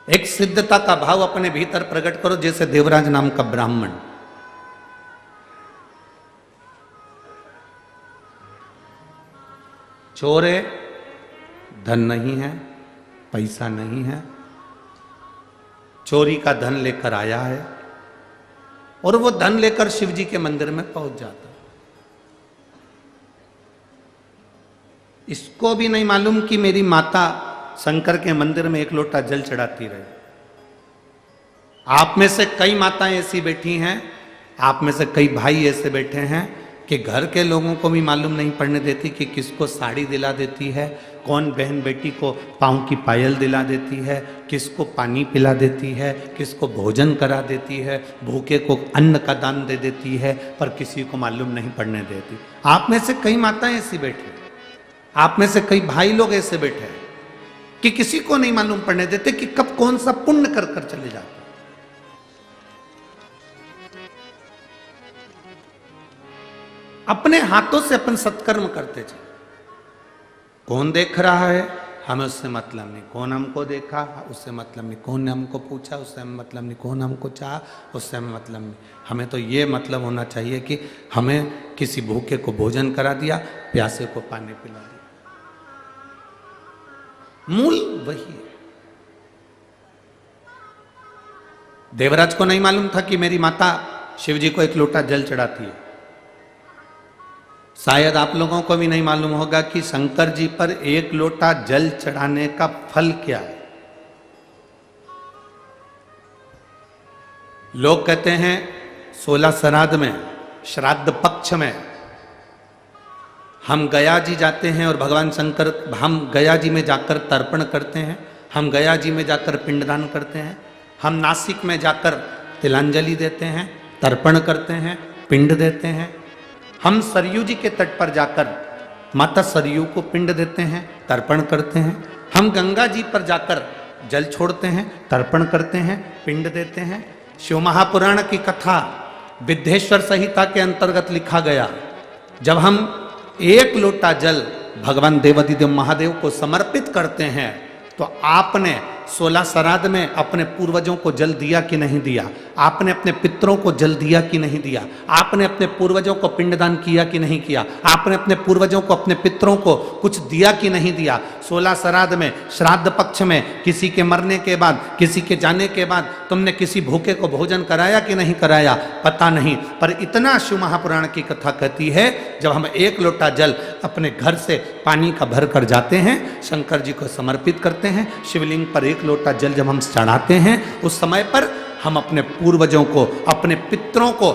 एक सिद्धता का भाव अपने भीतर प्रकट करो, जैसे देवराज नाम का ब्राह्मण चोर है, धन नहीं है, पैसा नहीं है, चोरी का धन लेकर आया है और वो धन लेकर शिव जी के मंदिर में पहुंच जाता है। इसको भी नहीं मालूम कि मेरी माता शंकर के मंदिर में एक लोटा जल चढ़ाती रहे। आप में से कई माताएं ऐसी बैठी हैं, आप में से कई भाई ऐसे बैठे हैं कि घर के लोगों को भी मालूम नहीं पड़ने देती कि किसको साड़ी दिला देती है, कौन बहन बेटी को पाँव की पायल दिला देती है, किसको पानी पिला देती है, किसको भोजन करा देती है, भूखे को अन्न का दान दे देती है, पर किसी को मालूम नहीं पड़ने देती। आप में से कई माताएं ऐसी बैठी, आप में से कई भाई लोग ऐसे बैठे हैं कि किसी को नहीं मालूम पड़ने देते कि कब कौन सा पुण्य कर कर चले जाते। अपने हाथों से अपन सत्कर्म करते चले। कौन देख रहा है हमें उससे मतलब नहीं, कौन हमको देखा उससे मतलब नहीं, कौन ने हमको पूछा उससे हमें मतलब नहीं, कौन हमको चाहा उससे हमें मतलब नहीं। हमें तो ये मतलब होना चाहिए कि हमें किसी भूखे को भोजन करा दिया, प्यासे को पानी पिला दिया। मूल वही है। देवराज को नहीं मालूम था कि मेरी माता शिव जी को एक लोटा जल चढ़ाती है। शायद आप लोगों को भी नहीं मालूम होगा कि शंकर जी पर एक लोटा जल चढ़ाने का फल क्या है। लोग कहते हैं 16 श्राद्ध में, श्राद्ध पक्ष में हम गया जी जाते हैं और भगवान शंकर, हम गया जी में जाकर तर्पण करते हैं, हम गया जी में जाकर पिंडदान करते हैं, हम नासिक में जाकर तिलांजलि देते हैं, तर्पण करते हैं, पिंड देते हैं, हम सरयू जी के तट पर जाकर माता सरयू को पिंड देते हैं, तर्पण करते हैं, हम गंगा जी पर जाकर जल छोड़ते हैं, तर्पण करते हैं, पिंड देते हैं। शिव महापुराण की कथा विद्धेश्वर संहिता के अंतर्गत लिखा गया, जब हम एक लोटा जल भगवान देवाधिदेव महादेव को समर्पित करते हैं तो आपने 16 श्राद्ध में अपने पूर्वजों को जल दिया कि नहीं दिया, आपने अपने पितरों को जल दिया कि नहीं दिया, आपने अपने पूर्वजों को पिंडदान किया कि नहीं किया, आपने अपने पूर्वजों को, अपने पितरों को कुछ दिया कि नहीं दिया। 16 श्राद्ध में, श्राद्ध पक्ष में किसी के मरने के बाद, किसी के जाने के बाद तुमने किसी भूखे को भोजन कराया कि नहीं कराया, पता नहीं। पर इतना शिव महापुराण की कथा कहती है, जब हम एक लोटा जल अपने घर से पानी का भर कर जाते हैं, शंकर जी को समर्पित करते हैं, शिवलिंग पर एक लोटा जल जब हम चढ़ाते हैं, उस समय पर हम अपने पूर्वजों को, अपने पितरों को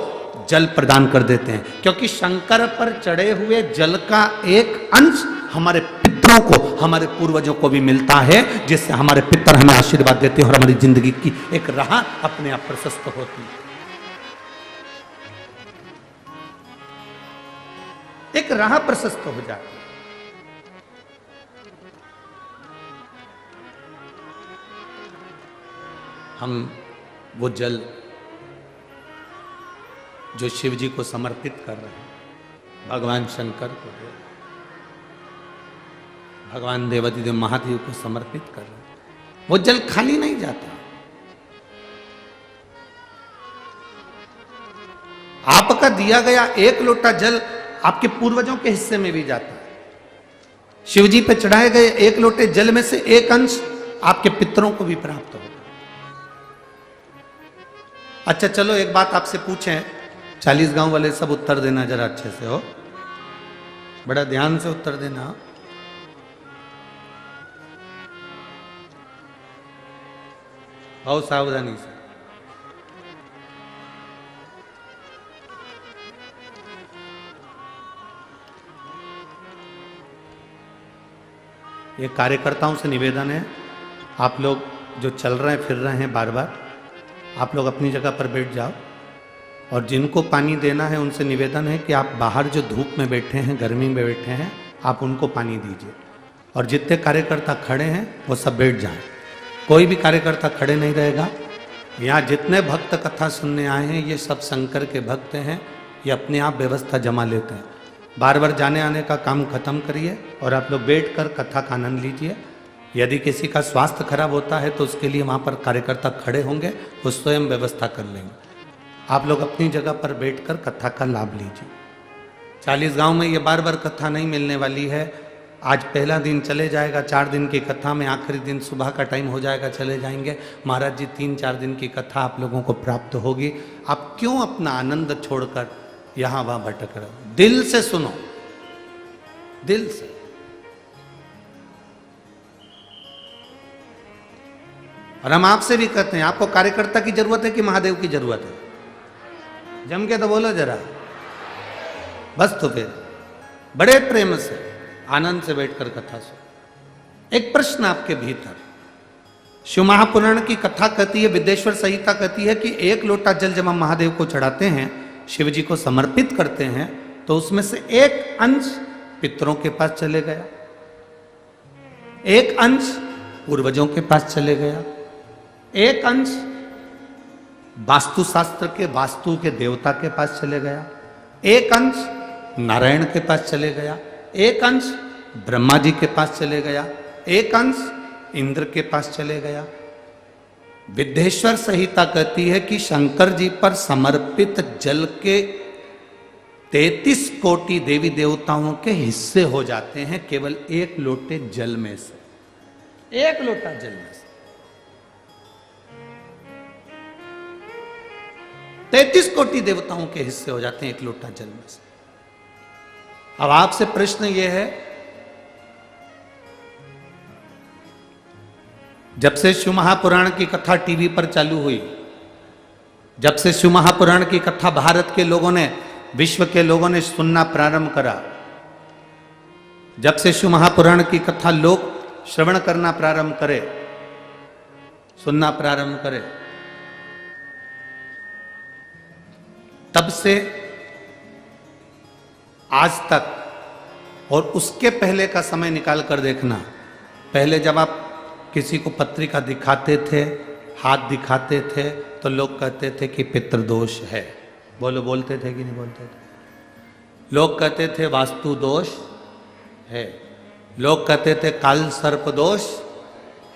जल प्रदान कर देते हैं। क्योंकि शंकर पर चढ़े हुए जल का एक अंश हमारे पितरों को, हमारे पूर्वजों को भी मिलता है, जिससे हमारे पितर हमें आशीर्वाद देते हैं और हमारी जिंदगी की एक राह अपने आप प्रशस्त होती है, एक राह प्रशस्त हो जाती है। हम वो जल जो शिव जी को समर्पित कर रहे हैं, भगवान शंकर को, भगवान देवाधिदेव महादेव को समर्पित कर रहे हैं, वो जल खाली नहीं जाता। आपका दिया गया एक लोटा जल आपके पूर्वजों के हिस्से में भी जाता है। शिव जी पे चढ़ाए गए एक लोटे जल में से एक अंश आपके पितरों को भी प्राप्त होगा। अच्छा चलो एक बात आपसे पूछें, 40 गांव वाले सब उत्तर देना जरा अच्छे से, हो बड़ा ध्यान से उत्तर देना। बहुत सावधानी से। ये कार्यकर्ताओं से निवेदन है, आप लोग जो चल रहे हैं फिर रहे हैं बार बार, आप लोग अपनी जगह पर बैठ जाओ, और जिनको पानी देना है उनसे निवेदन है कि आप बाहर जो धूप में बैठे हैं, गर्मी में बैठे हैं, आप उनको पानी दीजिए। और जितने कार्यकर्ता खड़े हैं वो सब बैठ जाएं, कोई भी कार्यकर्ता खड़े नहीं रहेगा। यहाँ जितने भक्त कथा सुनने आए हैं ये सब शंकर के भक्त हैं, ये अपने आप व्यवस्था जमा लेते हैं। बार बार जाने आने का काम खत्म करिए और आप लोग बैठ कर कथा का आनंद लीजिए। यदि किसी का स्वास्थ्य खराब होता है तो उसके लिए वहां पर कार्यकर्ता खड़े होंगे, वो स्वयं व्यवस्था कर लेंगे। आप लोग अपनी जगह पर बैठकर कथा का लाभ लीजिए। 40 गांव में ये बार बार कथा नहीं मिलने वाली है। आज पहला दिन चले जाएगा, 4 दिन की कथा में आखिरी दिन सुबह का टाइम हो जाएगा, चले जाएंगे। महाराज जी 3-4 दिन की कथा आप लोगों को प्राप्त होगी। आप क्यों अपना आनंद छोड़कर यहां वहां भटक रहे हो? दिल से सुनो, दिल से। और हम आपसे भी कहते हैं, आपको कार्यकर्ता की जरूरत है कि महादेव की जरूरत है? जम के तो बोलो जरा, बस। तो फिर बड़े प्रेम से आनंद से बैठकर कथा सुनो। एक प्रश्न आपके भीतर, शिव महापुराण की कथा कहती है, विदेश्वर संहिता कहती है कि 1 लोटा जल जब हम महादेव को चढ़ाते हैं, शिव जी को समर्पित करते हैं, तो उसमें से 1 अंश पितरों के पास चले गया, 1 अंश पूर्वजों के पास चले गया, 1 अंश वास्तुशास्त्र के वास्तु के देवता के पास चले गया, 1 अंश नारायण के पास चले गया, 1 अंश ब्रह्मा जी के पास चले गया, 1 अंश इंद्र के पास चले गया। विदेश्वर संहिता कहती है कि शंकर जी पर समर्पित जल के 33 कोटि देवी देवताओं के हिस्से हो जाते हैं केवल 1 लोटे जल में से, 1 लोटा जल में से। 33 कोटि देवताओं के हिस्से हो जाते हैं 1 लोटा जल में से। अब आपसे प्रश्न यह है, जब से शिव महापुराण की कथा टीवी पर चालू हुई, जब से शिव महापुराण की कथा भारत के लोगों ने, विश्व के लोगों ने सुनना प्रारंभ करा, जब से शिव महापुराण की कथा लोग श्रवण करना प्रारंभ करे, सुनना प्रारंभ करे, तब से आज तक, और उसके पहले का समय निकाल कर देखना। पहले जब आप किसी को पत्रिका दिखाते थे, हाथ दिखाते थे, तो लोग कहते थे कि पितृदोष है। बोलते थे कि नहीं बोलते थे? लोग कहते थे वास्तु दोष है, लोग कहते थे काल सर्प दोष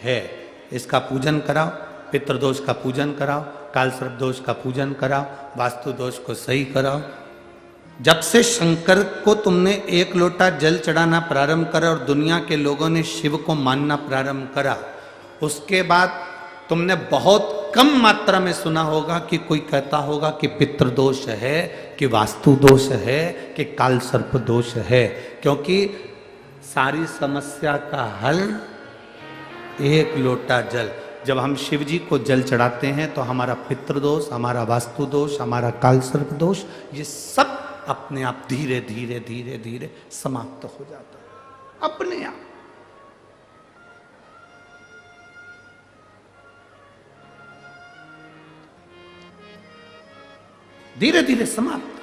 है, इसका पूजन कराओ, पितृदोष का पूजन कराओ, काल सर्प दोष का पूजन कराओ, वास्तु दोष को सही कराओ। जब से शंकर को तुमने 1 लोटा जल चढ़ाना प्रारंभ करा और दुनिया के लोगों ने शिव को मानना प्रारंभ करा, उसके बाद तुमने बहुत कम मात्रा में सुना होगा कि कोई कहता होगा कि पितृदोष है, कि वास्तु दोष है, कि काल सर्प दोष है। क्योंकि सारी समस्या का हल 1 लोटा जल। जब हम शिव जी को जल चढ़ाते हैं तो हमारा पितृदोष, हमारा वास्तु दोष, हमारा काल सर्प दोष, ये सब अपने आप धीरे धीरे धीरे धीरे समाप्त हो जाता है, अपने आप। धीरे धीरे समाप्त।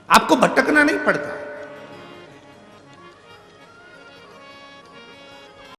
आपको भटकना नहीं पड़ता।